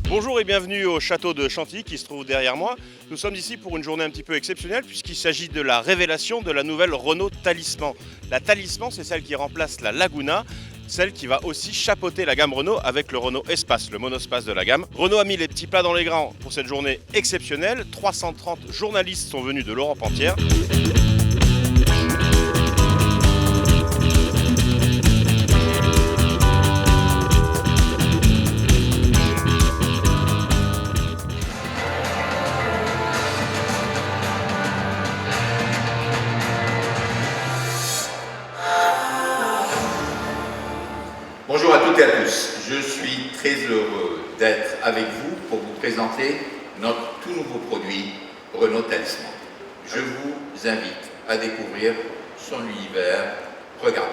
Bonjour et bienvenue au château de Chantilly qui se trouve derrière moi. Nous sommes ici pour une journée un petit peu exceptionnelle puisqu'il s'agit de la révélation de la nouvelle Renault Talisman. La Talisman, c'est celle qui remplace la Laguna, celle qui va aussi chapeauter la gamme Renault avec le Renault Espace, le monospace de la gamme. Renault a mis les petits plats dans les grands pour cette journée exceptionnelle. 330 journalistes sont venus de l'Europe entière. Bonjour à toutes et à tous, je suis très heureux d'être avec vous pour vous présenter notre tout nouveau produit Renault Talisman. Je vous invite à découvrir son univers. Regardez.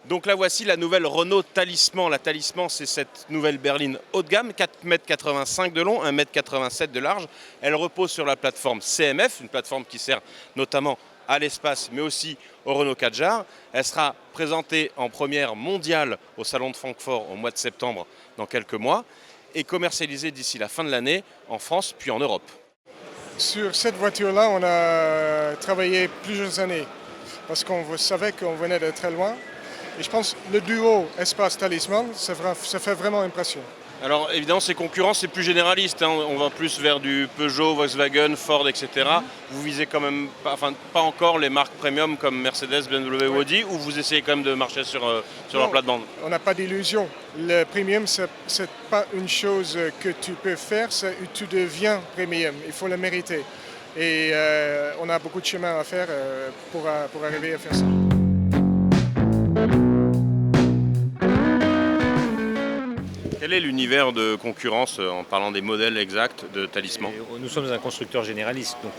Donc là voici la nouvelle Renault Talisman. La Talisman, c'est cette nouvelle berline haut de gamme, 4,85 m de long, 1,87 m de large. Elle repose sur la plateforme CMF, une plateforme qui sert notamment à l'espace mais aussi au Renault Kadjar. Elle sera présentée en première mondiale au Salon de Francfort au mois de septembre dans quelques mois et commercialisée d'ici la fin de l'année en France puis en Europe. Sur cette voiture-là, on a travaillé plusieurs années parce qu'on savait qu'on venait de très loin. Et je pense que le duo Espace-Talisman, ça fait vraiment impression. Alors évidemment, ces concurrents, c'est plus généraliste. On va plus vers du Peugeot, Volkswagen, Ford, etc. Vous visez quand même pas encore les marques premium comme Mercedes, BMW ou Audi, ou vous essayez quand même de marcher sur leur plate-bande? On n'a pas d'illusion. Le premium, ce n'est pas une chose que tu peux faire, tu deviens premium. Il faut le mériter. Et on a beaucoup de chemin à faire pour arriver à faire ça. Quel est l'univers de concurrence en parlant des modèles exacts de Talisman? Nous sommes un constructeur généraliste, donc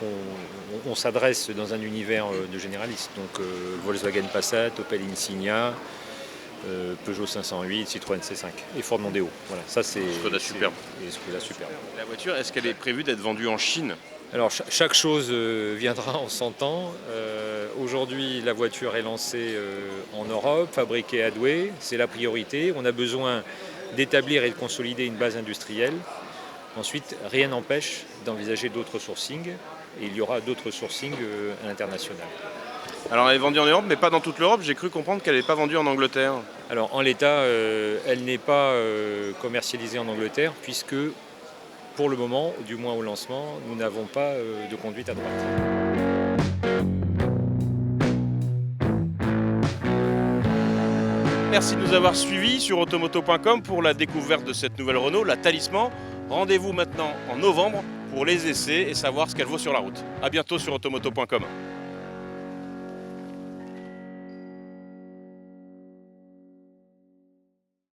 on s'adresse dans un univers de généralistes. Donc Volkswagen Passat, Opel Insigna, Peugeot 508, Citroën C5 et Ford Mondeo. Voilà, ça c'est Skoda Superbe. Et Skoda Superbe. La voiture, est-ce qu'elle est prévue d'être vendue en Chine? Alors chaque chose viendra en son temps. Aujourd'hui, la voiture est lancée en Europe, fabriquée à Douai, c'est la priorité. On a besoin d'établir et de consolider une base industrielle. Ensuite, rien n'empêche d'envisager d'autres sourcings, et il y aura d'autres sourcings à l'international. Alors elle est vendue en Europe, mais pas dans toute l'Europe. J'ai cru comprendre qu'elle n'est pas vendue en Angleterre. Alors en l'état, elle n'est pas commercialisée en Angleterre, puisque pour le moment, du moins au lancement, nous n'avons pas de conduite à droite. Merci de nous avoir suivis sur automoto.com pour la découverte de cette nouvelle Renault, la Talisman. Rendez-vous maintenant en novembre pour les essais et savoir ce qu'elle vaut sur la route. A bientôt sur automoto.com.